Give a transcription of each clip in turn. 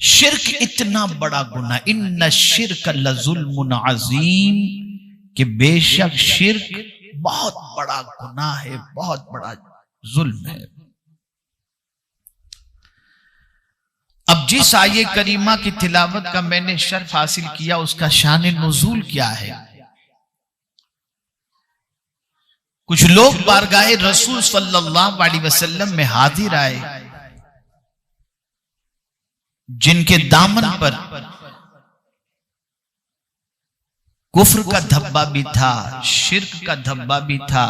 शिर्क इतना बड़ा गुनाह, इन्ना शिर्क लजुल्मुन अजीम, कि बेशक शिर्क बहुत बड़ा गुनाह है, बहुत बड़ा जुल्म है। अब जिस आये करीमा की तिलावत का मैंने शर्फ हासिल किया, उसका शान नुज़ूल क्या है? कुछ लोग बारगाहे रसूल सल्लल्लाहु अलैहि वसल्लम में हाजिर आए, जिनके दामन पर कुफ्र का धब्बा भी था, शिर्क का धब्बा भी था,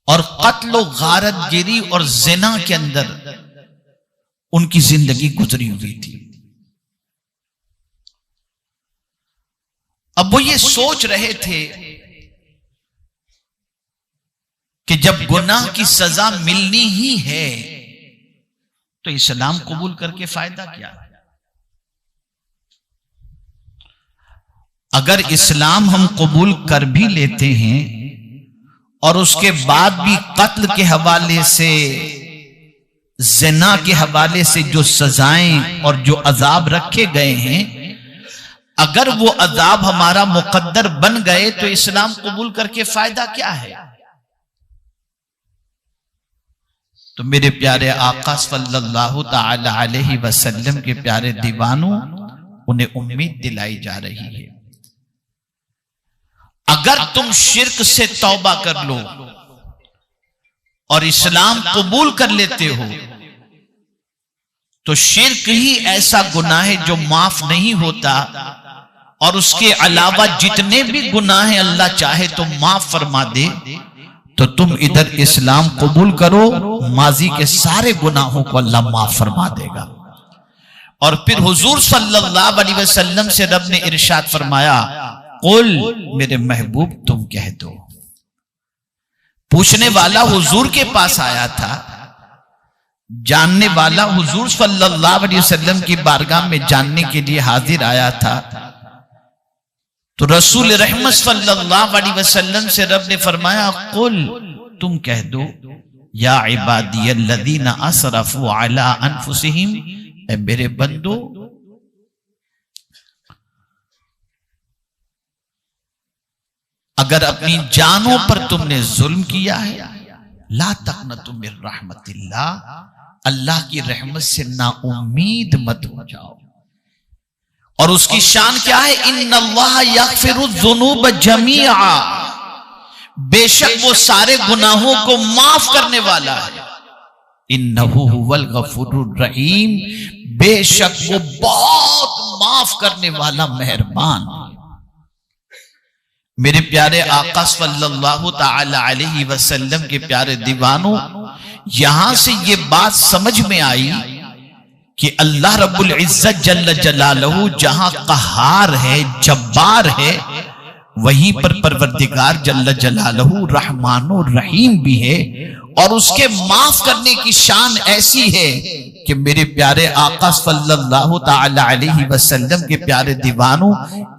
और कत्ल गारत गिरी और जिना के अंदर उनकी जिंदगी गुजरी हुई थी। अब वो ये सोच रहे थे कि जब गुनाह की सजा मिलनी ही है तो इस्लाम कबूल करके फायदा क्या? अगर इस्लाम हम कबूल कर भी लेते हैं और उसके बाद भी कत्ल के हवाले से, ज़िना के हवाले से जो सजाएं और जो अजाब रखे गए हैं, अगर वो अजाब हमारा मुकद्दर बन गए तो इस्लाम कबूल करके फायदा क्या है? तो मेरे प्यारे आका सल्लल्लाहु ताला अलैहि वसल्लम के प्यारे दीवानों, उन्हें उम्मीद दिलाई जा रही है, अगर तुम शिर्क से तौबा कर लो और इस्लाम कबूल कर लेते हो तो शिर्क ही ऐसा गुनाह है जो माफ नहीं होता, और उसके अलावा जितने भी गुनाह हैं अल्लाह चाहे तो माफ फरमा दे। तो तुम इधर इस्लाम कबूल करो, माजी के सारे गुनाहों को अल्लाह माफ फरमा देगा। और फिर हुजूर सल्लल्लाहु अलैहि वसल्लम से रब ने इरशाद फरमाया, कुल, मेरे महबूब तुम कह दो। पूछने वाला हुजूर के पास आया था, जानने वाला हुजूर सल्लल्लाहु अलैहि वसल्लम की बारगाह में जानने के लिए हाजिर आया था। तो रसूल रहमत सल्लल्लाहु अलैहि वसल्लम से रब ने फरमाया, कुल, तुम कह दो, या इबादियल्लज़ीना असरफू अला अनफुसिहिम, ऐ मेरे बंदो, अगर अपनी जानों पर तुमने जुल्म किया है, ला तक़नतु मिन रहमतिल्लाह, अल्लाह की रहमत से ना उम्मीद मत हो जाओ। और उसकी शान क्या है? इन्नल्लाह यग़फ़िरुज़्ज़ुनूब जमीआ, बेशक वो सारे गुनाहों को माफ करने वाला है। इन्नहु हुवल गफूरुर रहीम, बेशक वो बहुत माफ करने वाला मेहरबान। मेरे प्यारे आका सल्लल्लाहु ताला अलैहि वसल्लम के प्यारे दीवानों, यहां से ये बात समझ में आई कि अल्लाह रब्बुल इज्जत जल्ल जलालहू जहां कहार है, जब्बार है, वहीं पर परवरदिगार जल्ल जलालहू रहमानुर रहीम भी है। और उसके माफ करने की शान ऐसी है कि मेरे प्यारे आका सल्लल्लाहु ताला अलैहि वसल्लम के प्यारे दीवानों,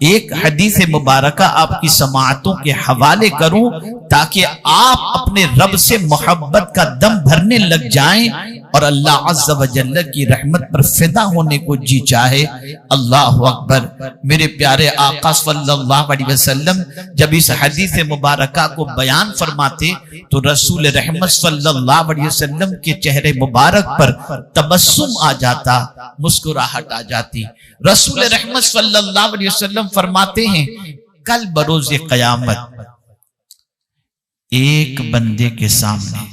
एक हदीस मुबारका आपकी समाअतों के हवाले करूं ताकि आप अपने रब से मोहब्बत का दम भरने लग जाएं और अल्लाह अज़्ज़ व जल्ल की रहमत पर फिदा होने को जी चाहे। अल्लाह अकबर। मेरे प्यारे आका सल्लल्लाहु अलैहि वसल्लम जब इस हदीस मुबारका को बयान फरमाते तो रसूल रहमत सल्लल्लाहु अलैहि वसल्लम के चेहरे मुबारक पर तबस्सुम आ जाता, मुस्कुराहट आ जाती। रसूल रहमत सल्लल्लाहु अलैहि वसल्लम फरमाते हैं, कल बरोज़े क़यामत एक बंदे के सामने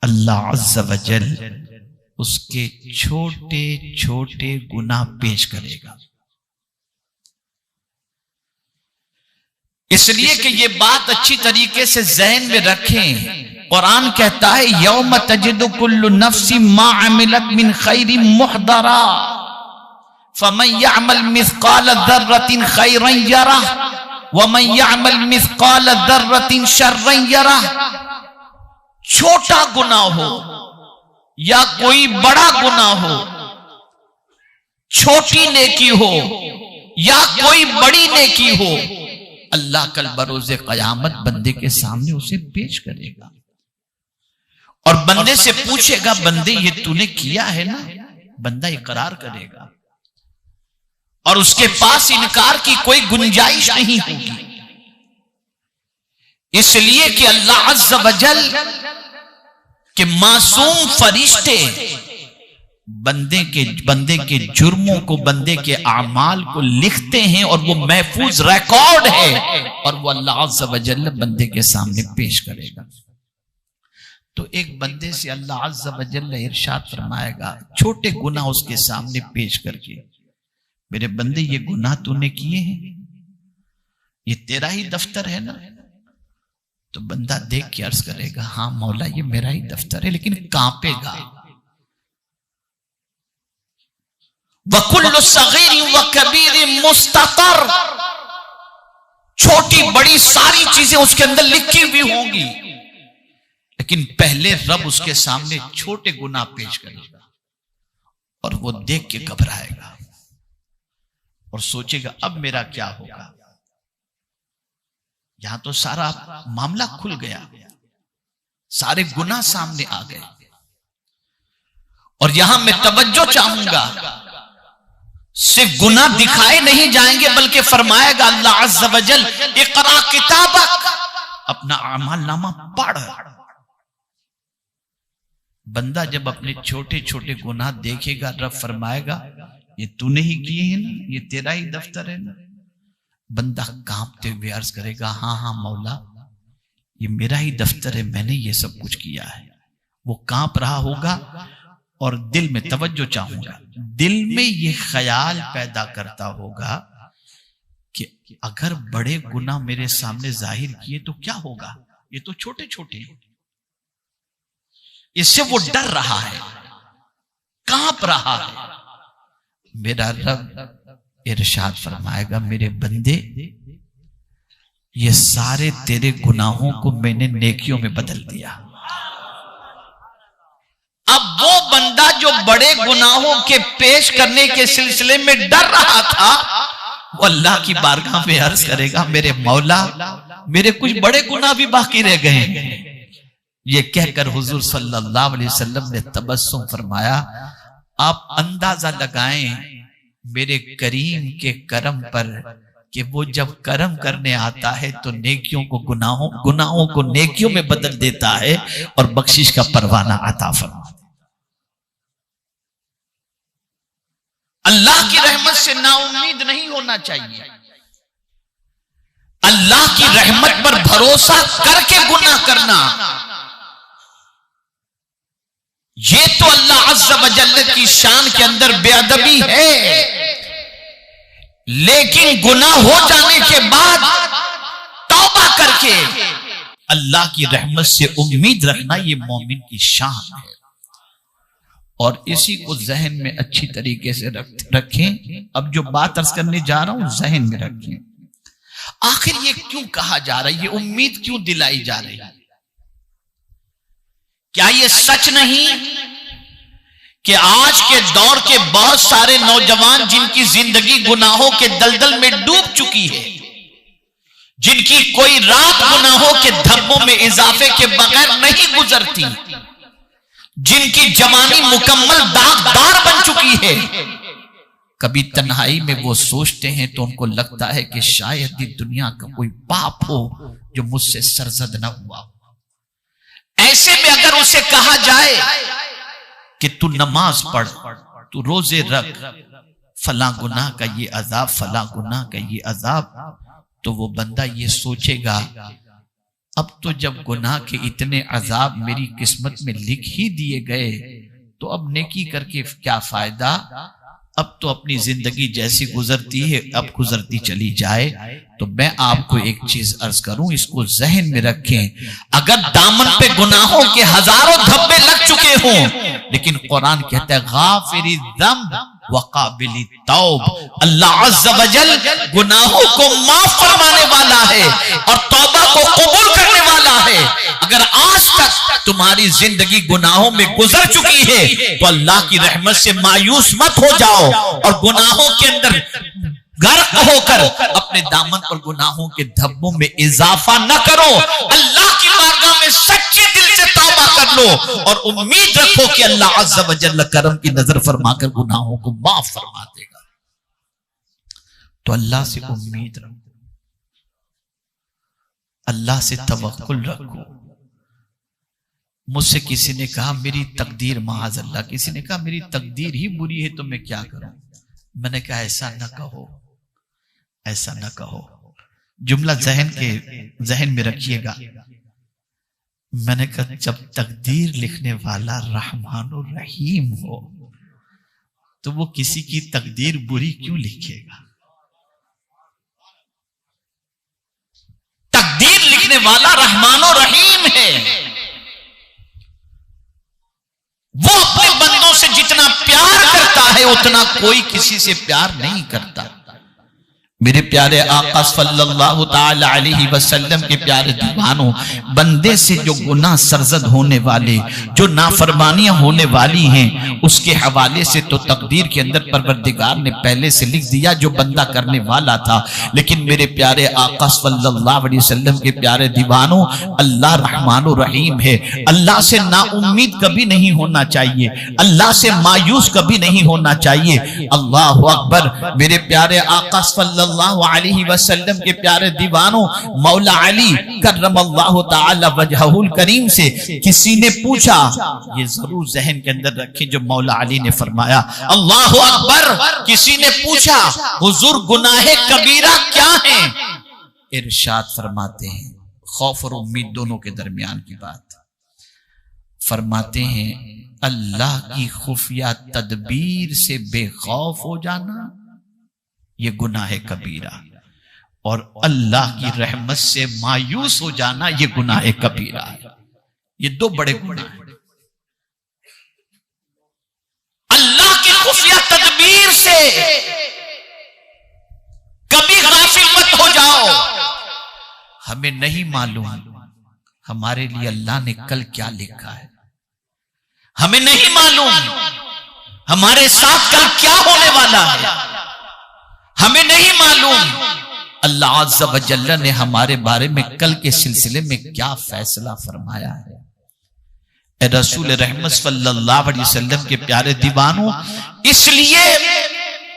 अल्लाह अज़्ज़ व जल उसके छोटे छोटे गुनाह पेश करेगा। इसलिए कि ये बात अच्छी तरीके से ज़हन में रखें। कुरान कहता है, यौम तजिदु कुल्लु नफ्सिन मा अमिलत मिन खैरिन मुहदरा फमन यअमल मिस्काल ज़र्रतिन खैरन यरह वमन यअमल मिस्काल ज़र्रतिन शर्रन यरह। छोटा गुनाह हो या कोई बड़ा गुनाह हो, छोटी नेकी हो या कोई बड़ी नेकी हो, अल्लाह कल बरोज़े क़यामत बंदे के सामने उसे पेश करेगा और बंदे से पूछेगा, बंदे ये तूने किया है ना, बंदा इकरार करेगा और उसके पास इनकार की कोई गुंजाइश नहीं होगी, इसलिए कि अल्लाह अज़्ज़ वजल के मासूम फरिश्ते बंदे के जुर्मों को, बंदे के आमाल को लिखते हैं और वो महफूज रिकॉर्ड है और वो अल्लाह अज़्ज़ वजल बंदे के सामने पेश करेगा। तो एक बंदे से अल्लाह अज़्ज़ वजल इरशाद फरमाएगा छोटे गुनाह उसके सामने पेश करके, मेरे बंदे ये गुनाह तूने किए हैं, ये तेरा ही दफ्तर है ना? तो बंदा देख के अर्ज करेगा हाँ मौला ये मेरा ही दफ्तर है, लेकिन कांपेगा। वकुल्लु सगीर व कबीर मुस्ततर, छोटी बड़ी सारी चीजें उसके अंदर लिखी हुई होंगी, लेकिन पहले रब उसके सामने छोटे गुनाह पेश करेगा और वो देख के घबराएगा और सोचेगा अब मेरा क्या होगा। यहां तो सारा मामला खुल गया, सारे गुनाह सामने आ गए। और यहां मैं तवज्जो चाहूंगा, सिर्फ गुनाह दिखाए नहीं जाएंगे बल्कि फरमाएगा अल्लाह अज़्ज़ वजल इक़रा किताबक, अपना अमाल नामा पढ़। बंदा जब अपने छोटे छोटे गुनाह देखेगा, रब फरमाएगा ये तूने ही किए हैं ना, ये तेरा ही दफ्तर है ना। बंदा कांपते हुए अर्ज करेगा हाँ हाँ मौला ये मेरा ही दफ्तर है, मैंने ये सब कुछ किया है। वो कांप रहा होगा और दिल में, तवज्जो चाहूंगा, दिल में ये ख्याल पैदा करता होगा कि अगर बड़े गुनाह मेरे सामने जाहिर किए तो क्या होगा, ये तो छोटे छोटे हैं। इससे वो डर रहा है, कांप रहा है। मेरा रब इरशाद फरमाएगा मेरे बंदे ये सारे तेरे गुनाहों को मैंने नेकियों में बदल दिया। अब वो बंदा जो बड़े गुनाहों के पेश करने के सिलसिले में डर रहा था, वो अल्लाह की बारगाह में अर्ज करेगा मेरे मौला मेरे कुछ बड़े गुनाह भी बाकी रह गए हैं। ये कहकर हुजूर सल्लल्लाहु अलैहि वसल्लम ने तबस्सुम फरमाया आप अंदाजा लगाएं मेरे करीम के करम पर कि वो जब करम करने आता है तो नेकियों को गुनाहों को नेकियों में बदल देता है और बख्शिश का परवाना अता फरमाता है। अल्लाह की रहमत से नाउम्मीद नहीं होना चाहिए, अल्लाह की रहमत पर भरोसा करके गुनाह करना ये तो अल्लाह अज़्ज़ वजल की शान के अंदर बेअदबी है। लेकिन गुनाह हो जाने के बाद तौबा करके अल्लाह की रहमत से उम्मीद रखना ये मोमिन की शान है। और इसी को जहन में अच्छी तरीके से रखें। अब जो बात अर्ज करने जा रहा हूं जहन में रखें, आखिर ये क्यों कहा जा रहा है, ये उम्मीद क्यों दिलाई जा रही है? क्या ये सच नहीं कि आज के दौर के बहुत सारे नौजवान जिनकी जिंदगी गुनाहों के दलदल में डूब चुकी है, जिनकी कोई रात गुनाहों के धब्बों में इजाफे के बगैर नहीं गुजरती, जिनकी जवानी मुकम्मल दागदार बन चुकी है, कभी तन्हाई में वो सोचते हैं तो उनको लगता है कि शायद ये दुनिया का कोई पाप हो जो मुझसे सरजद न हुआ। ऐसे में अगर उसे कहा जाए कि तू नमाज पढ़, तू रोजे रख, फला गुनाह का ये अजाब, फला गुनाह का ये अजाब, तो वो बंदा ये सोचेगा अब तो जब गुनाह के इतने अजाब मेरी किस्मत में लिख ही दिए गए तो अब नेकी करके क्या फायदा, अब तो अपनी जिंदगी जैसी गुजरती है अब गुजरती चली जाए। तो मैं आपको एक चीज अर्ज करूं, इसको जहन में रखें। अगर दामन पे गुनाहों के हजारों धब्बे लग चुके हों, लेकिन कुरान कहता है गाफिरी ज़ंब व काबिली तौब, अल्लाह अज़्ज़ वजल गुनाहों को माफ फरमाने वाला है और तौबा को कबूल करने वाला है। अगर आज तक तुम्हारी जिंदगी गुनाहों में गुजर चुकी है तो अल्लाह की रहमत से मायूस मत हो जाओ और गुनाहों के अंदर गर्क होकर अपने दामन और गुनाहों के धब्बों में इजाफा न करो। अल्लाह की बारगाह में सच्चे दिल से तौबा कर कर लो और उम्मीद रखो कि अल्लाह अज़्ज़ा व जल्ल करम की नजर फरमाकर गुनाहों को माफ फरमा देगा। तो अल्लाह से उम्मीद रखो, अल्लाह से तवक्कुल रखो। मुझसे किसी ने कहा मेरी तकदीर माज़ अल्लाह, किसी ने कहा मेरी तकदीर ही बुरी है तो मैं क्या करूं। मैंने कहा ऐसा न कहो, ऐसा न कहो। जुमला जहन में रखिएगा। मैंने कहा जब तकदीर लिखने वाला रहमान और रहीम हो तो वो किसी की तकदीर बुरी क्यों लिखेगा। तकदीर लिखने वाला रहमान और रहीम है। वो अपने बंदों से जितना प्यार करता है उतना कोई किसी से प्यार नहीं करता। मेरे प्यारे आका सल्लल्लाहु ताला अलैहि वसल्लम के प्यारे दीवानों, बंदे से जो गुनाह सरजद होने वाले, जो नाफरमानियां होने वाली हैं, उसके हवाले से तो तकदीर के अंदर परवरदिगार ने पहले से लिख दिया जो बंदा करने वाला था। लेकिन मेरे प्यारे आका सल्लल्लाहु अलैहि वसल्लम के प्यारे दीवानों, अल्लाह रहमान रहीम है। अल्लाह से नाउम्मीद कभी नहीं होना चाहिए, अल्लाह से मायूस कभी नहीं होना चाहिए। अल्लाह अकबर। मेरे प्यारे आका सल्लल्लाहु अलैहि वसल्लम के प्यारे दीवानों, मौला अली कर्रमल्लाहु ताला वजहुल करीम से किसी ने पूछा, ये जरूर जहन के अंदर रखें जो मौला अली ने फरमाया, अल्लाह अकबर। किसी ने पूछा हुजूर गुनाहे कबीरा क्या है। इरशाद फरमाते हैं, खौफ और उम्मीद दोनों के दरमियान की बात, फरमाते हैं अल्लाह की खुफिया तदबीर से बेखौफ हो जाना ये गुनाह कबीरा, और अल्लाह की रहमत से मायूस हो जाना ये गुनाह कबीरा है। ये दो बड़े गुनाह हैं। अल्लाह की खुफिया तदबीर से कभी गाफिल मत हो जाओ। हमें नहीं मालूम हमारे लिए अल्लाह ने कल क्या लिखा है, हमें नहीं मालूम हमारे साथ कल क्या होने वाला है, हमें नहीं मालूम अल्लाह अज़्ज़ा व जल्ल ने हमारे बारे में कल के सिलसिले में क्या फैसला फरमाया है। ए रसूल रहमत सल्लल्लाहु अलैहि वसल्लम के प्यारे दीवानों, इसलिए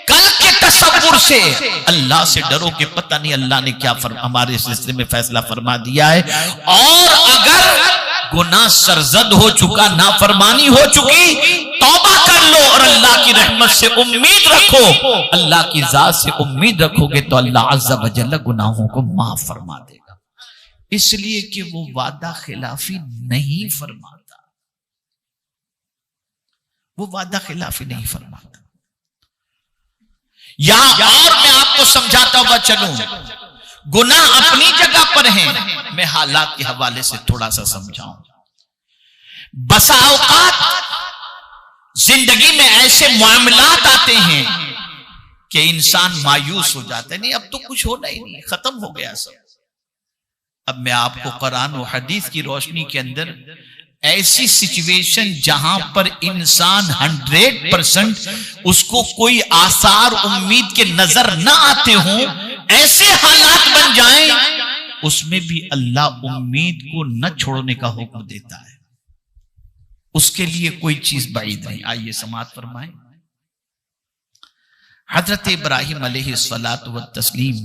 कल के तसव्वुर से अल्लाह से डरो कि पता नहीं अल्लाह ने क्या हमारे सिलसिले में फैसला फरमा दिया है। और अगर गुनाह सरजद हो चुका, नाफरमानी हो चुकी, तौबा कर लो और अल्लाह की रहमत से उम्मीद रखो। अल्लाह की जात से उम्मीद रखोगे तो अल्लाह अज़्ज़ा व जल्ल गुनाहों को माफ फरमा देगा। इसलिए कि वो वादा खिलाफी नहीं फरमाता, वो वादा खिलाफी नहीं फरमाता। यहां और मैं आपको समझाता हुआ चलूं, गुनाह अपनी जगह पर हैं, मैं हालात के हवाले से थोड़ा सा समझाऊं। बसा औकात जिंदगी में ऐसे मामलात आते हैं कि इंसान मायूस हो जाता है, नहीं अब तो कुछ होना ही नहीं, खत्म हो गया सब। अब मैं आपको कुरान और हदीस की रोशनी के अंदर ऐसी सिचुएशन जहां पर इंसान 100% उसको कोई आसार उम्मीद के नजर ना आते हों, ऐसे हालात बन जाएं, उसमें भी अल्लाह उम्मीद को न छोड़ने का हुक्म देता है। उसके लिए कोई चीज बाइद नहीं। आइए समाअत फरमाएं। हजरत इब्राहिम अलैहिस्सलातु व तस्लीम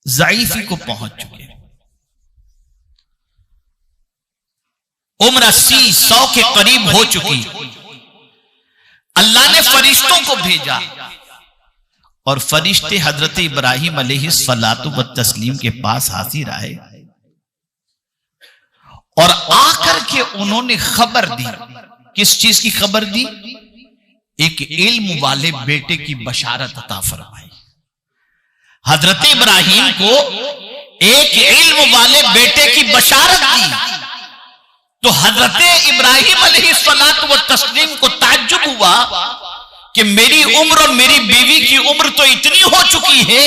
ज़ईफ़ी को पहुंच चुके, उम्र 80-100 के करीब हो चुकी। अल्लाह ने फरिश्तों को भेजा और फरिश्ते हजरत इब्राहिम अलैहिस्सलातु व तस्लीम के पास हाजिर आए और आकर के उन्होंने खबर दी। किस चीज की खबर दी? एक इल्म वाले बेटे की बशारत अता फरमाई। हजरत इब्राहिम को एक इल्म वाले बेटे की बशारत दी तो हजरत इब्राहिम अलैहिस्सलातु व तस्लीम को ताज्जुब हुआ कि मेरी उम्र और मेरी बीवी की उम्र तो इतनी हो चुकी है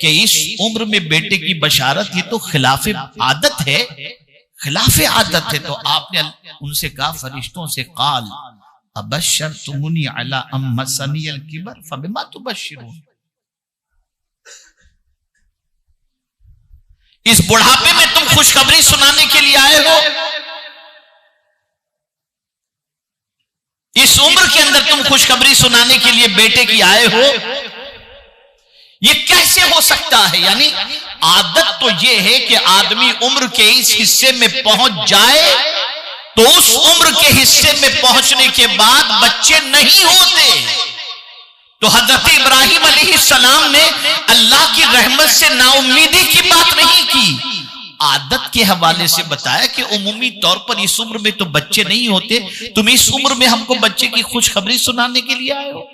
कि इस उम्र में बेटे की बशारत, ये तो खिलाफे आदत है, खिलाफे आदत है। तो आपने उनसे कहा फरिश्तों से, काल अबशरतुमुनी अला अम्मसनियल किबर फबिमा तुबश्शिरून, इस बुढ़ापे में तुम खुशखबरी सुनाने के लिए आए हो? इस उम्र के अंदर तुम खुशखबरी सुनाने के लिए बेटे की आए हो, ये कैसे हो सकता है? यानी आदत तो ये है कि आदमी उम्र के इस हिस्से में पहुंच जाए तो उस उम्र के हिस्से में पहुंचने के बाद बच्चे नहीं होते। तो हजरत इब्राहिम अलैहिस्सलाम ने अल्लाह की रहमत से नाउम्मीदी की बात नहीं की, आदत के हवाले से बताया कि उमूमी तौर पर इस उम्र में तो बच्चे नहीं होते, तुम इस उम्र में हमको बच्चे की खुशखबरी सुनाने के लिए आए हो।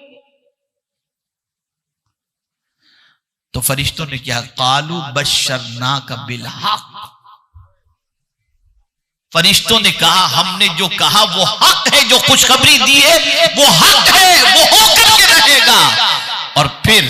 तो फरिश्तों ने क्या, कालू बशरनाका बिल हक, फरिश्तों ने कहा हमने जो कहा वो हक है, जो खुशखबरी दी है वो हक है, वो होकर के रहेगा। और फिर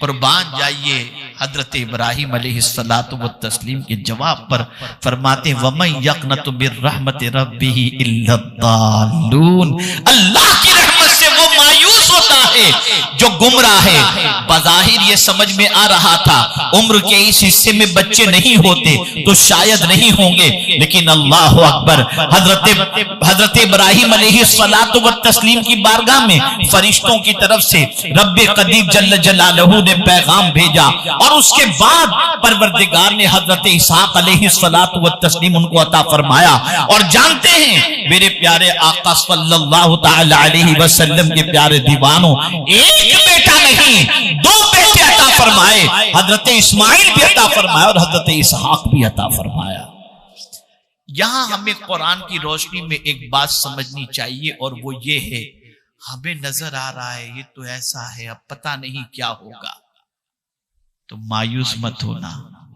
कुर्बान जाइए हजरत इब्राहिम अलैहिस्सलातु व तस्लीम के जवाब पर फरमाते वमन यक़नतु बिर्रहमति रब्बिही इल्ला दाल्लून, अल्लाह की रहमत से वो मायूस होता है जो गुमराह है। बज़ाहिर ये समझ में आ रहा था उम्र के इस हिस्से में बच्चे नहीं होते तो शायद नहीं होंगे, लेकिन अल्लाह अकबर, हजरत इब्राहिम अलैहिस्सलातु व तस्लीम की बारगाह में फरिश्तों की तरफ से रब्बे कदीर जल्ल जलालहू ने पैगाम भेजा और उसके बाद परवरदिगार ने हजरत इसहाक अलैहिस्सलातु व तस्लीम उनको अता फरमाया। और जानते हैं मेरे प्यारे आका सल्लल्लाहु तआला अलैहि वसल्लम के प्यारे दीवानों, एक बेटा नहीं दो बेटे अता फरमाए, हजरत इस्माइल भी अता फरमाया और हजरत इसहाक भी अता फरमाया। यहां हमें कुरान की रोशनी में एक बात समझनी चाहिए और वो ये है, हमें नजर आ रहा है ये तो ऐसा है, अब पता नहीं क्या होगा, तो मायूस मत होना,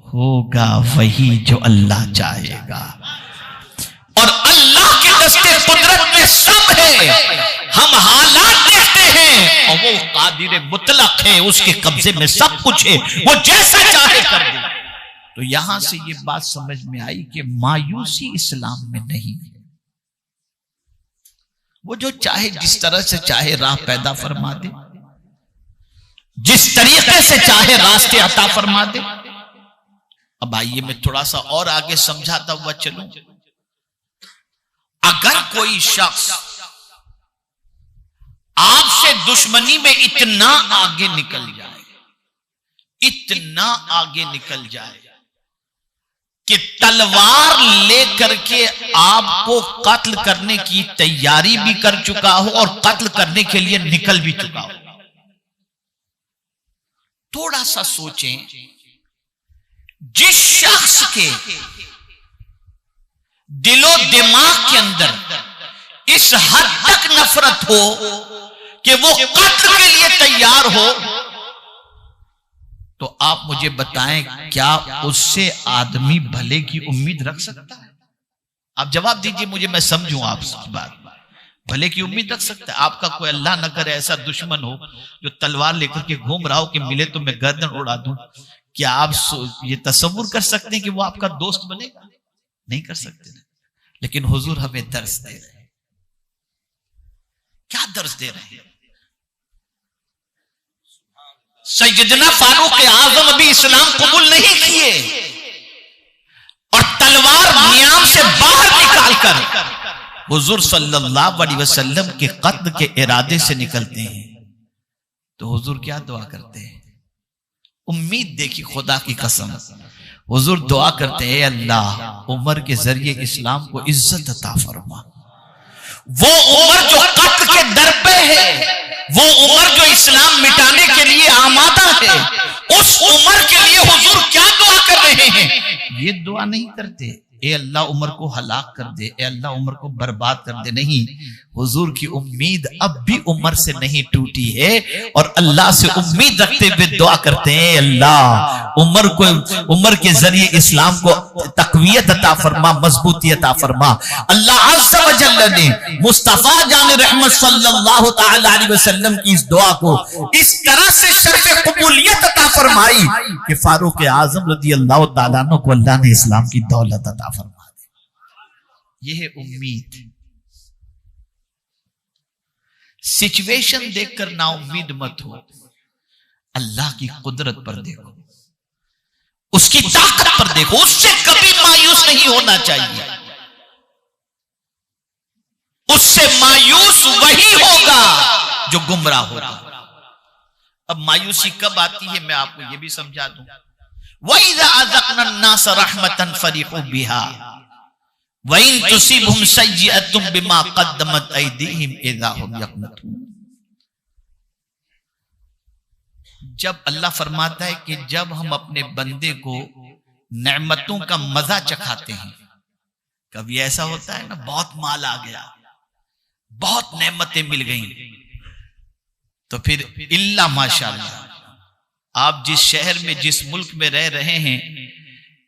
होगा वही जो अल्लाह चाहेगा। और अल्लाह के दस्ते कुदरत में सब है, हम हालात देखते हैं और वो कादिर मुतलक है, उसके कब्जे में सब कुछ है, वो जैसा चाहे कर दे। तो यहां से ये बात समझ में आई कि मायूसी इस्लाम में नहीं है, वो जो चाहे जिस तरह से चाहे राह पैदा फरमा दे, जिस तरीके से चाहे रास्ते अता फरमा दे। अब आइए मैं थोड़ा सा और आगे समझाता हुआ चलूं। अगर कोई शख्स आपसे दुश्मनी में इतना आगे निकल जाए, इतना आगे निकल जाए कि तलवार लेकर के आपको कत्ल करने की तैयारी भी कर चुका हो और कत्ल करने के लिए निकल भी चुका हो, थोड़ा सा सोचें, जिस शख्स के दिलो दिमाग के अंदर इस हद तक नफरत हो कि वो कत्ल के लिए तैयार हो, तो आप मुझे बताएं क्या उससे आदमी भले की उम्मीद रख सकता है? आप जवाब दीजिए मुझे, मैं समझूं आपकी बात। भले की उम्मीद रख सकता है? आपका कोई अल्लाह न करे ऐसा दुश्मन हो जो तलवार लेकर के घूम रहा हो कि मिले तो मैं गर्दन उड़ा दूं, क्या आप ये तसव्वुर कर सकते हैं कि वो आपका दोस्त बनेगा? नहीं कर सकते। लेकिन हुजूर हमें दर्स दे रहे हैं। क्या दर्स दे रहे हैं? सैयदना फारूक आजम अभी इस्लाम कबूल नहीं किए और तलवार नियाम से बाहर निकालकर हुजूर सल्लल्लाहु अलैहि वसल्लम के कत्ल के इरादे से निकलते हैं, तो हुजूर क्या दुआ करते हैं? उम्मीद देखी, खुदा की कसम, हुजूर दुआ करते हैं अल्लाह उमर के जरिए इस्लाम को इज्जत अता फरमा। वो उमर जो कत्ल के दर पे है, वो उमर जो इस्लाम मिटाने के लिए आमादा है, उस उमर के लिए हुजूर क्या दुआ कर रहे हैं? ये दुआ नहीं करते ए अल्लाह उमर को हलाक कर दे, ए अल्लाह उमर को बर्बाद कर दे, नहीं। हुजूर की उम्मीद अब भी उमर से नहीं टूटी है और अल्लाह से उम्मीद रखते हुए दुआ करते हैं अल्लाह उमर के जरिए इस्लाम को तकवीयत अता फरमा, मजबूती अता फरमा। अल्लाह अज़्ज़ा व जल्ल ने मुस्तफा जान रहमत सल्लल्लाहु तआला अलैहि वसल्लम की इस दुआ को इस तरह से शर्फ कबूलियत अता फरमाई कि फारूक आजम रज़ियल्लाहु तआला अन्हु को अल्लाह ने इस्लाम की दौलत अता फरमा दी। यह है उम्मीद। सिचुएशन देखकर ना उम्मीद मत हो, अल्लाह की कुदरत पर देखो, उसकी ताकत पर देखो, उससे कभी मायूस नहीं होना चाहिए। उससे मायूस वही होगा जो गुमराह होगा। अब मायूसी कब आती है मैं आपको यह भी समझा दूं। वइज़ा अज़क़ना अन्नास रहमतन फरिहू बिहा वइन तुसिबहुम सय्यअतुम बिमा क़द्दमत अयदीहिम इज़ा हुम यक़नतून। जब अल्लाह फरमाता है कि जब हम अपने बंदे को नेमतों का मजा चखाते हैं, कभी ऐसा होता है ना, बहुत माल आ गया, बहुत नेमतें मिल गई, तो फिर इल्ला माशाअल्लाह आप जिस शहर में जिस मुल्क में रह रहे हैं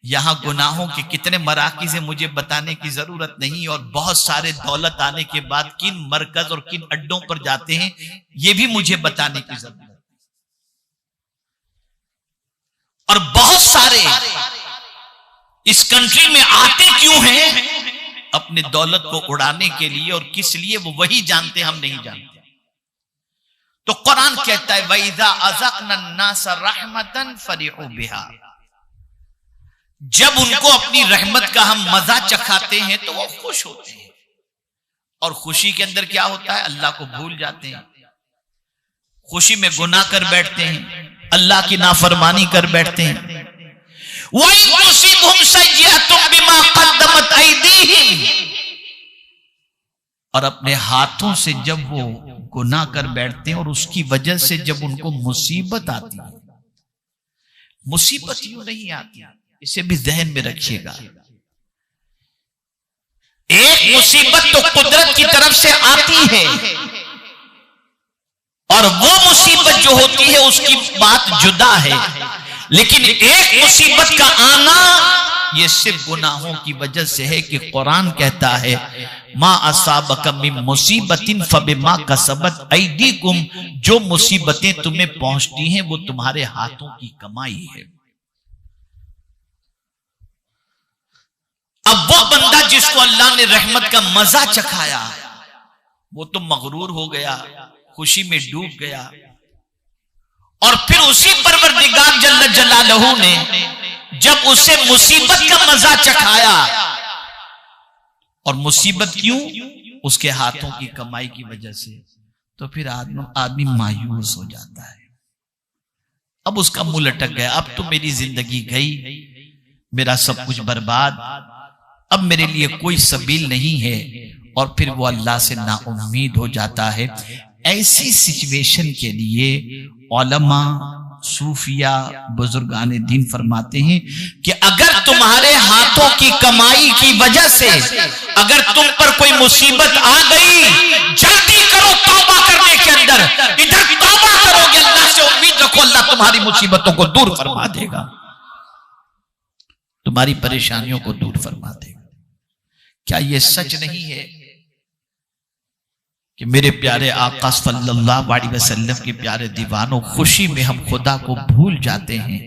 यहां गुनाहों के कितने मराकिज़ हैं मुझे बताने की जरूरत नहीं, और बहुत सारे दौलत आने के बाद किन मरकज और किन अड्डों पर जाते हैं यह भी मुझे बताने की जरूरत, और बहुत सारे इस कंट्री में आते क्यों हैं, अपने दौलत को उड़ाने के लिए, और किस लिए वो वही जानते, हम नहीं जानते। तो कुरान कहता है वइज़ा अज़क़ना अन्नास रहमतन फरिहू बिहा, जब उनको अपनी रहमत का हम मजा चखाते हैं तो वो खुश होते हैं, और खुशी के अंदर क्या होता है, अल्लाह को भूल जाते हैं, खुशी में गुनाह कर बैठते हैं, अल्लाह की नाफरमानी कर बैठते हैं। वइन तुसिबहुम सय्यअतुम बिमा क़द्दमत अयदीहिम, और अपने हाथों से जब वो गुनाह कर बैठते हैं और उसकी वजह से जब उनको मुसीबत आती है, मुसीबत यूं नहीं आती, इसे भी ज़हन में रखिएगा। एक मुसीबत तो कुदरत की तरफ से आती है, और वो मुसीबत जो होती है उसकी बात जुदा है, लेकिन एक मुसीबत का आना ये सिर्फ गुनाहों की वजह से है कि कुरान कहता है मा असाबका मिन मुसीबतिन फबिमा कसबत ऐदीकुम, जो मुसीबतें तुम्हें पहुंचती हैं वो तुम्हारे हाथों की कमाई है। अब वो बंदा जिसको अल्लाह ने रहमत का मजा चखाया वो तो मगरूर हो गया, खुशी में डूब गया, और फिर उसी परवरदिगार जल्ल जलालहू ने जब उसे मुसीबत का मजा चखाया, और मुसीबत क्यों, उसके हाथों की कमाई की वजह से, तो फिर आदमी मायूस हो जाता है। अब उसका मुंह लटक गया, अब तो मेरी जिंदगी गई, मेरा सब कुछ बर्बाद, अब मेरे लिए कोई सबील नहीं है, और फिर वो अल्लाह से नाउम्मीद हो जाता है। ऐसी सिचुएशन के लिए उलमा सूफिया बुजुर्गान दीन फरमाते हैं कि अगर तुम्हारे हाथों की कमाई की वजह से अगर तुम पर कोई मुसीबत आ गई, जल्दी करो तौबा करने के अंदर, इधर तौबा करोगे अल्लाह से उम्मीद रखो अल्लाह तुम्हारी मुसीबतों को दूर फरमा देगा, तुम्हारी परेशानियों को दूर फरमा देगा। क्या यह सच नहीं है कि मेरे प्यारे आका सल्लल्लाहु अलैहि वसल्लम के प्यारे दीवानों, खुशी में हम खुदा को भूल जाते हैं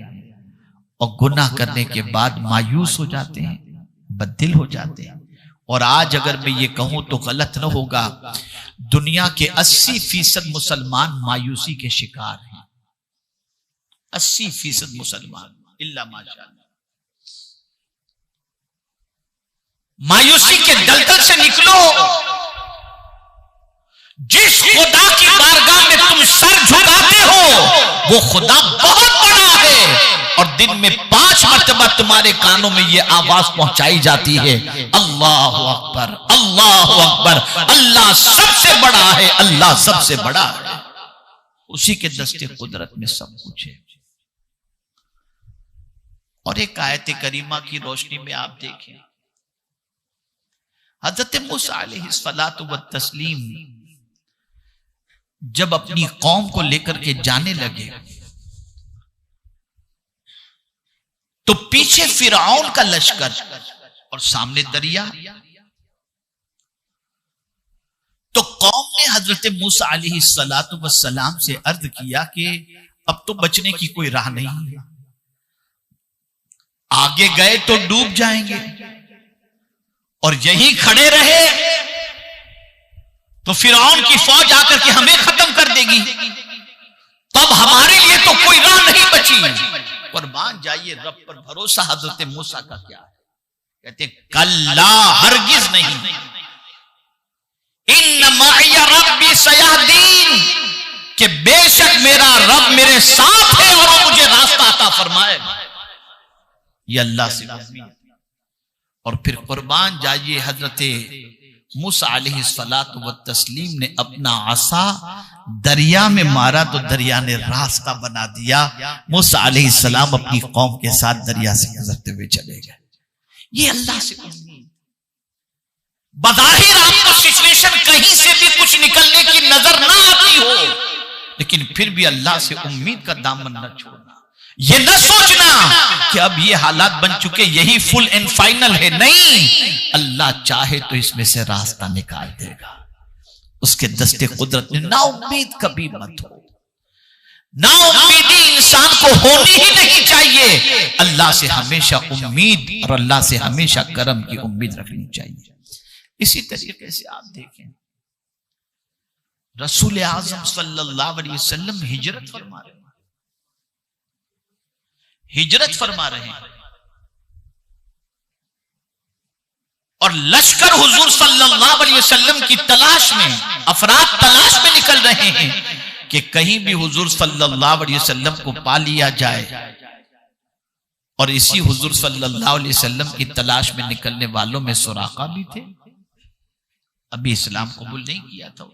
और गुनाह करने के बाद मायूस हो जाते हैं, बददिल हो जाते हैं। और आज अगर मैं ये कहूं तो गलत न होगा, दुनिया के 80% मुसलमान मायूसी के शिकार हैं। 80% मुसलमान, इल्ला माशाअल्लाह। मायूसी के दलदल से निकलो। जिस खुदा की बारगाह में तुम सर झुकाते हो वो खुदा बहुत बड़ा है, और दिन में 5 मरतबा तुम्हारे कानों में ये आवाज पहुंचाई जाती है, अल्लाह अकबर, अल्लाह अकबर, अल्लाह सबसे बड़ा है, अल्लाह सबसे बड़ा है। उसी के दस्ते कुदरत में सब कुछ है। और एक आयत करीमा की रोशनी में आप देखें, हजरत मूसा अलैहिस्सलातु व तस्लीम जब अपनी कौम को लेकर के जाने लगे तो पीछे फिरौन का लश्कर और सामने दरिया। तो कौम ने हजरत मूसा अलैहिस्सलातु वस्सलाम से अर्ज किया कि अब तो बचने की कोई राह नहीं है, आगे गए तो डूब जाएंगे, और यहीं खड़े रहे तो फिरौन की फौज आकर के हमें खत्म कर देगी, तब हमारे लिए तो कोई राह नहीं बची। कुर्बान जाइए, रब पर भरोसा हजरत मूसा का क्या है? कहते कल्ला, हरगिज नहीं। इन्न माइया रब्बी सयहदीन, कि बेशक मेरा रब मेरे साथ है और वो मुझे रास्ता अता फरमाएगा। ये अल्लाह से उम्मीद। और फिर कुर्बान जाइए, हजरते मूसा अलैहिस्सलातु व तस्लीम ने अपना आसा दरिया में मारा तो दरिया ने रास्ता बना दिया। मूसा अलैहिस्सलाम अपनी कौम के साथ दरिया से गुजरते हुए चले गए। ये अल्लाह से उम्मीद। बज़ाहिर आपको सिचुएशन कहीं से भी कुछ निकलने की नजर ना आती हो, लेकिन फिर भी अल्लाह से उम्मीद का दामन न छोड़ना। ये न सोचना कि अब ये हालात बन चुके, यही फुल एंड फाइनल है। नहीं, अल्लाह चाहे तो इसमें से रास्ता निकाल देगा। उसके दस्ते कुदरत में ना उम्मीद कभी मत हो। ना उम्मीदी इंसान को होनी ही नहीं चाहिए। अल्लाह से हमेशा उम्मीद और अल्लाह से हमेशा करम की उम्मीद रखनी चाहिए। इसी तरीके से आप देखें, रसूल आज़म सल्लल्लाहु अलैहि वसल्लम हिजरत फरमा रहे हैं, हिजरत फरमा रहे हैं और लश्कर हुजूर सल्लल्लाहु अलैहि वसल्लम की तलाश में, अफराद तलाश में निकल रहे हैं कि कहीं भी हुजूर सल्लल्लाहु अलैहि वसल्लम को पा लिया जाए। और इसी हुजूर सल्लल्लाहु अलैहि वसल्लम की तलाश में निकलने वालों में सुराका भी थे, अभी इस्लाम कबूल नहीं किया था।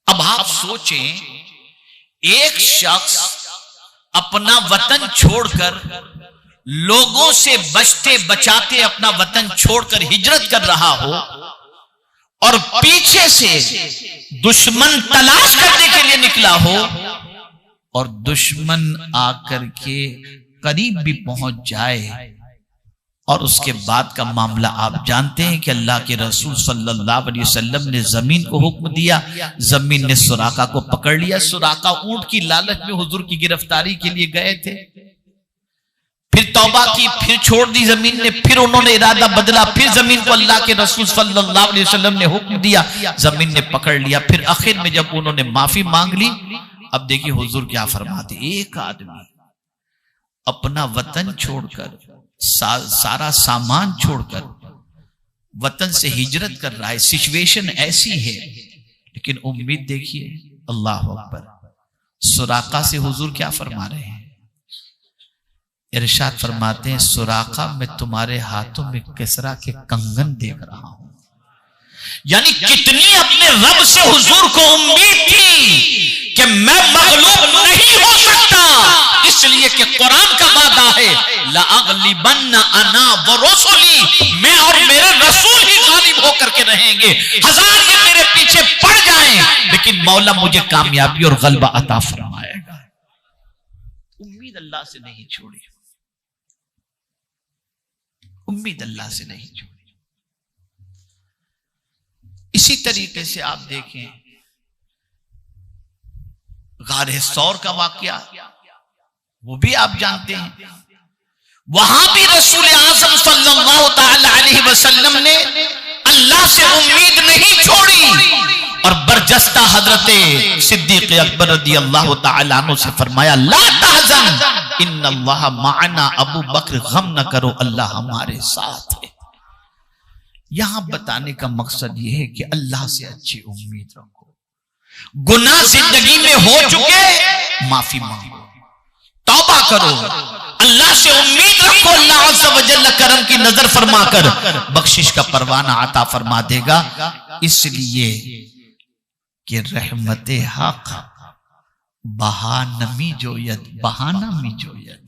अब आप सोचें, एक शख्स अपना वतन छोड़कर, लोगों से बचते बचाते अपना वतन छोड़कर हिजरत कर रहा हो और पीछे से दुश्मन तलाश करने के लिए निकला हो और दुश्मन आकर के करीब भी पहुंच जाए और उसके बाद का मामला आप जानते हैं कि अल्लाह के रसूल सल्लल्लाहु अलैहि वसल्लम ने जमीन को हुक्म दिया, जमीन ने सुराका को पकड़ लिया। सुराका ऊंट की लालच में हुजूर की गिरफ्तारी के लिए गए थे, फिर तौबा की, फिर छोड़ दी जमीन ने, फिर उन्होंने इरादा बदला, फिर जमीन को अल्लाह के रसूल सल्लल्लाहु अलैहि वसल्लम ने हुक्म दिया, जमीन ने पकड़ लिया। फिर आखिर में जब उन्होंने माफी मांग ली, अब देखिए हुजूर क्या फरमाते, एक आदमी अपना वतन छोड़कर, सारा सामान छोड़कर वतन से हिजरत कर रहा है, सिचुएशन ऐसी है, लेकिन उम्मीद देखिए, अल्लाह अकबर। सुराका से हुजूर क्या फरमा रहे हैं, इरशाद फरमाते हैं, सुराका मैं तुम्हारे हाथों में किसरा के कंगन देख रहा हूं। यानी कितनी अपने रब से हुजूर को उम्मीद थी कि मैं मगलूब नहीं हो सकता, इसलिए कि कुरान का वादा है, लअग़लिबन्ना अना व रसूली, मैं और मेरे रसूल ही गालिब होकर के रहेंगे। हजार ये मेरे पीछे पड़ जाएं, लेकिन मौला मुझे कामयाबी और गलबा अता फरमाएगा। उम्मीद अल्लाह से नहीं छोड़ी, उम्मीद अल्लाह से नहीं छोड़ी। इसी तरीके से आप देखें, गारे सौर का वाकया वो भी आप जानते हैं, वहां भी रसूल आज़म सल्लल्लाहु ताला अलैहि वसल्लम ने अल्लाह से उम्मीद नहीं छोड़ी और बरजस्ता हजरत सिद्दीक अकबर रज़ी अल्लाह ताला अन्हु से फरमाया, ला तहज़न इन्नल्लाह माअना, अबू बकर गम न करो, अल्लाह हमारे साथ है। यहां बताने का मकसद यह है कि अल्लाह से अच्छी उम्मीद रखो। गुनाह जिंदगी में हो चुके, माफी मांगो, तौबा करो, अल्लाह से उम्मीद रखो, अल्लाह अज़्ज़ा व जल्ल करम की नजर फरमाकर बख्शिश का परवाना अता फरमा देगा। इसलिए कि रहमते हक बहानमी जोयत, बहाना मी जोयत,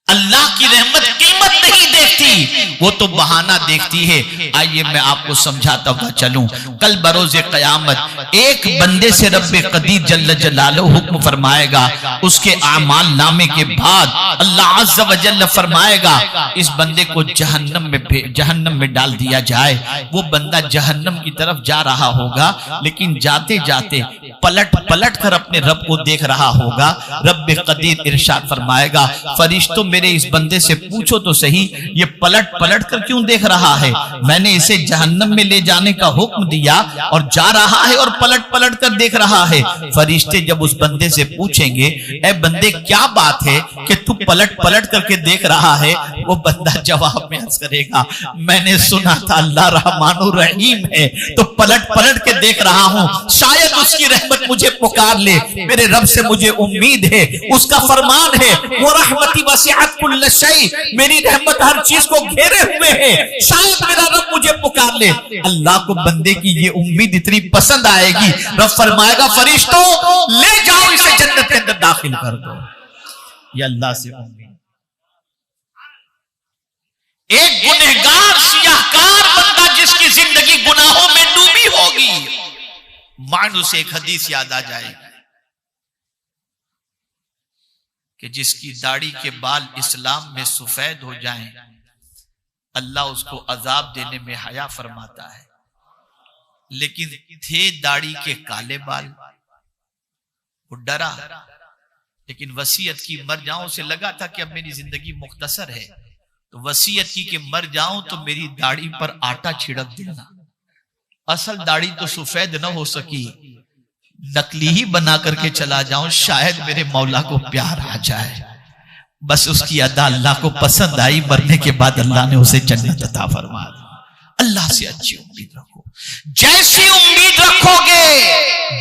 अल्लाह की रहमत कीमत नहीं देखती, वो तो बहाना देखती है। आइए मैं आपको समझाता हुआ चलूं, कल बरोज़े क़यामत एक बंदे से रब्बे क़दीर जल्ल जलालुहु हुक्म फरमाएगा, उसके आमाल नामे के बाद अल्लाह अज़्ज़ा व जल्ल फरमाएगा, इस बंदे को जहन्नम में डाल दिया जाए। वो बंदा जहन्नम की तरफ जा रहा होगा, लेकिन जाते जाते पलट पलट कर अपने रब को देख रहा होगा। रब कदीर इरशाद फरमाएगा, फरिश्तों मेरे इस बंदे से पूछो तो सही, ये पलट पलट कर क्यों देख रहा है? मैंने इसे जहन्नम में ले जाने का हुक्म दिया और जा रहा है और पलट पलट कर देख रहा है। फरिश्ते जब उस बंदे से पूछेंगे, ए बंदे क्या बात है कि तू पलट पलट करके देख रहा है? वो बंदा जवाब में अर्ज करेगा, मैंने सुना था अल्लाह रहमानुर रहीम है तो पलट पलट के देख रहा हूं, शायद उसकी रहमत मुझे पुकार ले। मेरे रब से मुझे उम्मीद है, उसका फरमान है, वो रहमती वसीअत कुल्ल शै, मेरी रहमत हर चीज को घेरे हुए है, शायद मेरा रब मुझे पुकार ले। अल्लाह को बंदे की ये उम्मीद इतनी पसंद आएगी, रब फरमाएगा फरिश्तों ले जाओ इसे जन्नत के अंदर दाखिल कर दो। ये अल्लाह से उम्मीद। एक गुनहगार सियाहकार बंदा जिसकी जिंदगी गुनाहों में डूबी होगी, मानो से एक हदीस याद आ जाएगी कि जिसकी दाढ़ी के बाल इस्लाम में सफेद हो जाएं, अल्लाह उसको अजाब देने में हया फरमाता है। लेकिन थे दाढ़ी के काले बाल, वो डरा, लेकिन वसीयत की मर जाऊं से लगा था कि अब मेरी जिंदगी मुख्तसर है, तो वसीयत की कि मर जाऊं तो मेरी दाढ़ी पर आटा छिड़क देना। असल दाढ़ी तो सफेद न हो सकी, नकली ही बना करके चला जाऊं, शायद मेरे मौला को प्यार आ जाए। बस उसकी अदा अल्लाह को पसंद आई, मरने के बाद अल्लाह ने उसे जन्नत अता फरमा दी। अल्लाह से अच्छी उम्मीद रखो, जैसी उम्मीद रखोगे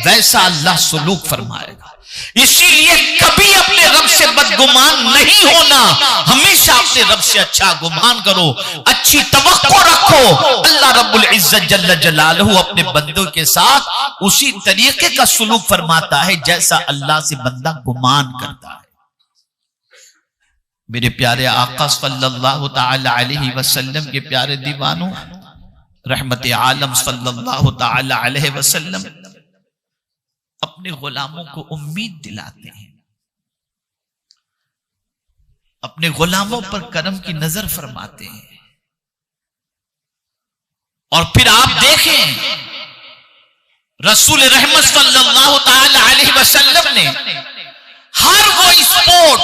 वैसा अल्लाह सुलूक फरमाएगा। इसीलिए कभी अपने रब से बदगुमान नहीं होना, हमेशा अपने रब से अच्छा गुमान करो, अच्छी तवक्को रखो। अल्लाह रब्बुल इज्जत जल्ल जलालहू अपने बंदों के साथ उसी तरीके का सुलूक फरमाता है जैसा अल्लाह से बंदा गुमान करता है। मेरे प्यारे आका सल्लल्लाहु तआला अलैहि वसल्लम के प्यारे दीवानों, रहमत आलम सल्लल्लाहु तआला अलैहि वसल्लम अपने गुलामों को उम्मीद दिलाते हैं, अपने गुलामों पर करम की नजर फरमाते हैं। और फिर आप देखें रसूल रहमत सल्लल्लाहु तआला अलैहि वसल्लम ने हर वो स्पोर्ट,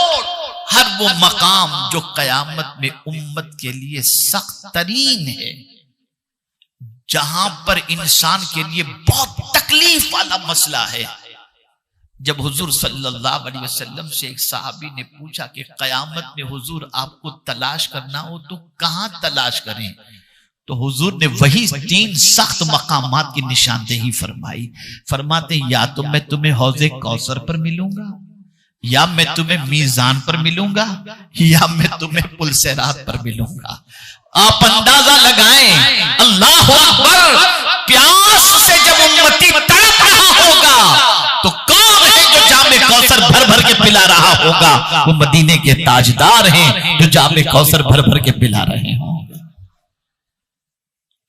हर वो मकाम जो कयामत में उम्मत के लिए सख्त तरीन है, जहां पर इंसान के लिए बहुत तकलीफ वाला मसला है। जब हुजूर सल्लल्लाहु अलैहि वसल्लम से एक सहाबी ने पूछा कि कयामत में हुजूर आपको तलाश करना हो तो कहां तलाश करें, तो हुजूर ने वही 3 सख्त मकामात की निशानदेही फरमाई। फरमाते या तो मैं तुम्हें हौज़े कौसर पर मिलूंगा, या मैं तुम्हें मीजान पर मिलूंगा, या मैं तुम्हें पुल सिरात पर मिलूंगा। आप अंदाजा लगाएं, अल्लाह अकबर, प्यास से जब उम्मती तड़प रहा होगा तो कौन है जो जामे कौसर भर भर के पिला रहा होगा? वो मदीने के ताजदार हैं जो जामे कौसर भर भर के पिला रहे होंगे।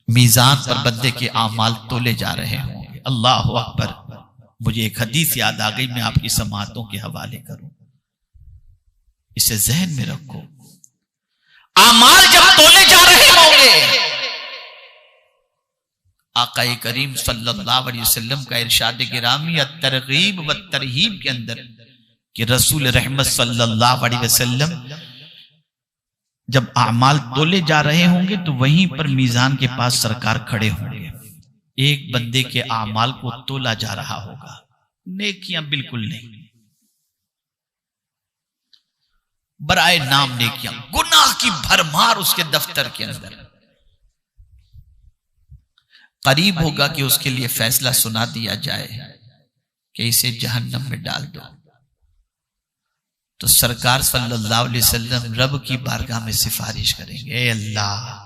मीजान पर बंदे के आमाल तोले जा रहे होंगे। अल्लाह अकबर। मुझे एक हदीस याद आ गई, मैं आपकी समाअतों के हवाले करूं, इसे जहन में रखो। आमाल जब तोले जा रहे होंगे, आक़ाए करीम सल्लल्लाहु अलैहि वसल्लम का इरशाद गिरामी at-तरगीब व तरहीब के अंदर कि रसूल रहमत सल्लल्लाहु अलैहि वसल्लम जब आमाल तोले जा रहे होंगे तो वहीं पर मीजान के पास सरकार खड़े होंगे। एक बंदे के आमाल को तोला जा रहा होगा, नेकियां बिल्कुल नहीं, बराए नाम नेकियां, गुनाह की भरमार उसके दफ्तर के अंदर। करीब होगा कि उसके लिए फैसला सुना दिया जाए कि इसे जहन्नम में डाल दो, तो सरकार सल्लल्लाहु अलैहि वसल्लम रब की बारगाह में सिफारिश करेंगे, ए अल्लाह,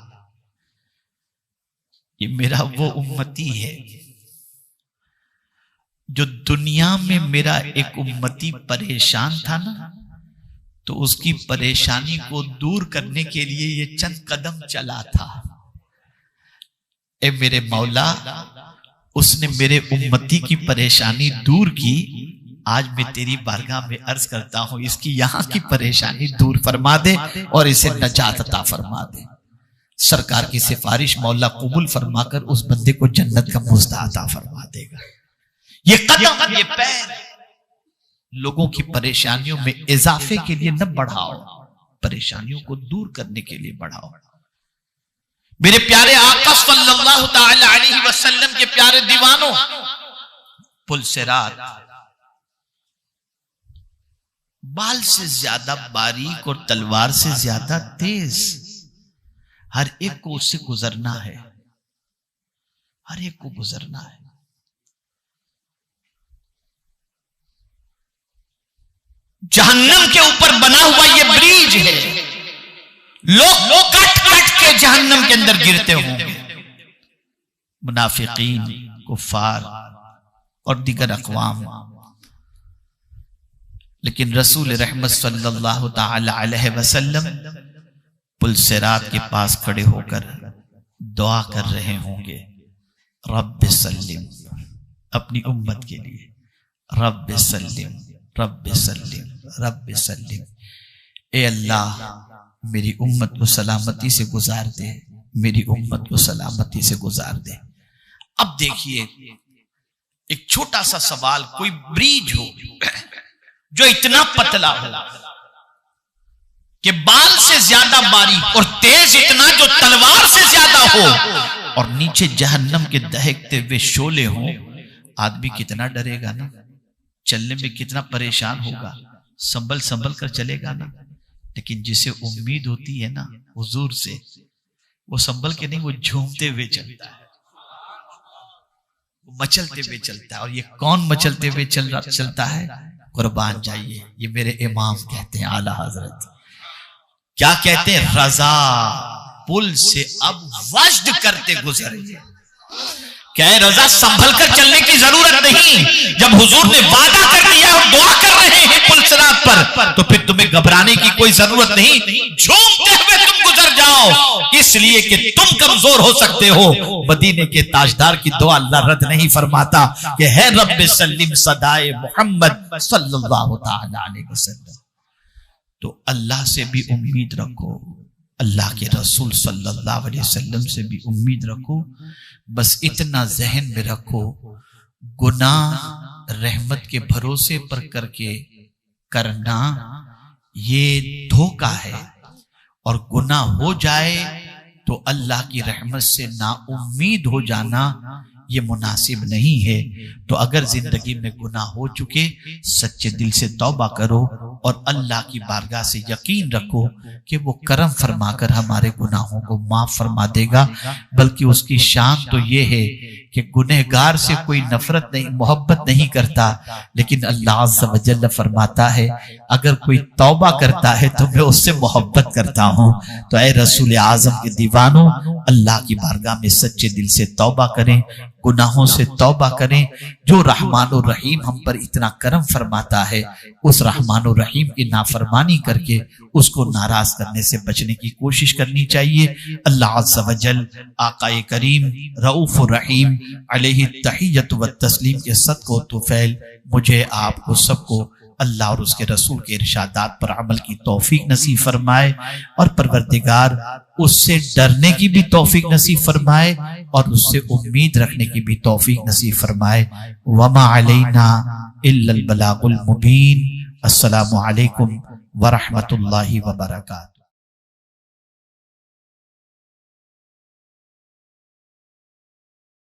ये मेरा वो उम्मती है जो दुनिया में मेरा एक उम्मती परेशान था ना, तो उसकी परेशानी को दूर करने के लिए ये चंद कदम चला था। ए मेरे मौला, उसने मेरे उम्मती की परेशानी दूर की, आज मैं तेरी बारगाह में अर्ज करता हूं इसकी यहां की परेशानी दूर फरमा दे और इसे नजात अता फरमा दे। सरकार की सिफारिश मौला कबूल फरमाकर उस बंदे को जन्नत का मुफ्त अता फरमा देगा। ये कदम, ये पैर लोगों की परेशानियों में इजाफे के लिए न बढ़ाओ, परेशानियों को दूर करने के लिए बढ़ाओ। मेरे प्यारे आका सल्लल्लाहु ताला अलैहि वसल्लम के प्यारे दीवानों, पुलसिरात बाल से ज्यादा बारीक और तलवार से ज्यादा तेज, हर एक को उससे गुजरना है, हर एक को गुजरना है। जहन्नम के ऊपर बना हुआ ये ब्रिज है, लोग कट कट के जहन्नम के अंदर गिरते होंगे, मुनाफिकीन, कुफार और दीगर अक़वाम। लेकिन रसूल रहमत सल्लल्लाहु ताला अलैहि वसल्लम पुलसिरात के पास खड़े होकर दुआ कर रहे होंगे, रब्बि सल्लिम, अपनी उम्मत के लिए, रब्बि सल्लिम, रब्बि सल्लिम, रब्बि सल्लिम। ए अल्लाह, मेरी उम्मत को सलामती से गुजार दे, मेरी उम्मत को सलामती से गुजार दे। अब देखिए, एक छोटा सा सवाल, कोई ब्रिज हो जो इतना पतला हो कि बाल से ज्यादा बारीक और तेज इतना जो तलवार से ज्यादा हो, और नीचे जहन्नम के दहकते हुए शोले हों, आदमी कितना डरेगा ना, चलने में कितना परेशान होगा, संभल संभल कर चलेगा ना। लेकिन जिसे उम्मीद होती है ना हुजूर से, वो संभल के नहीं, वो झूमते हुए चलता है, वो मचलते हुए चलता है। और ये कौन मचलते हुए चलता है? कुर्बान जाइए, ये मेरे इमाम कहते हैं, आला हजरत क्या कहते हैं, रजा पुल से अब वज्द करते गुजरे। क्या है, रजा संभल कर चलने की जरूरत नहीं। जब हुजूर ने वादा कर दिया और दुआ कर रहे हैं पुलसिरात पर, तो फिर तुम्हें घबराने की कोई जरूरत नहीं, झूमते हुए तुम गुजर जाओ, इसलिए कि तुम कमजोर हो सकते हो। मदीने के ताजदार की दुआ अल्लाह रद्द नहीं फरमाता कि है रब्बि सल्लिम सदाए मोहम्मद सल्लल्लाहु ताला अलैहि वसल्लम। तो अल्लाह से भी उम्मीद रखो, अल्लाह के रसूल सल्लल्लाहु अलैहि वसल्लम से भी उम्मीद रखो। बस इतना जहन में रखो, गुनाह रहमत के भरोसे पर करके करना ये धोखा है, और गुनाह हो जाए तो अल्लाह की रहमत से ना उम्मीद हो जाना ये मुनासिब नहीं है। तो अगर जिंदगी में गुनाह हो चुके, सच्चे दिल से तौबा करो और अल्लाह की बारगाह से यकीन रखो कि वो करम फरमाकर हमारे गुनाहों को माफ फरमा देगा। बल्कि उसकी शान तो ये है कि गुनहगार से कोई नफरत नहीं, मोहब्बत नहीं करता, लेकिन अल्लाह अज़्ज़ व जल्ल फरमाता है अगर कोई तौबा करता है तो मैं उससे मोहब्बत करता हूँ। तो ऐ रसूल आज़म के दीवानों, अल्लाह की बारगाह में सच्चे दिल से तौबा करें, गुनाहों से तौबा करें। जो रहमान और रहीम हम पर इतना करम फरमाता है, उस रहमान और रहीम की नाफरमानी करके उसको नाराज करने से बचने की कोशिश करनी चाहिए। अल्लाह अज़्ज़ व जल आकाए करीम रऊफ रहीम अलैहि तहियत व तस्लीम के सदक़ो तुफ़ैल मुझे, आपको, सबको अल्लाह और उसके रसूल के इरशादात पर अमल की तौफीक नसीब फरमाए, और परवरदिगार उससे डरने की भी तौफीक नसीब फरमाए और उससे उम्मीद रखने की भी तौफीक नसीब फरमाए। वमा अलैना इल्लल बलागुल मुबीन। अस्सलामु अलैकुम व रहमतुल्लाहि व बरकातुहू।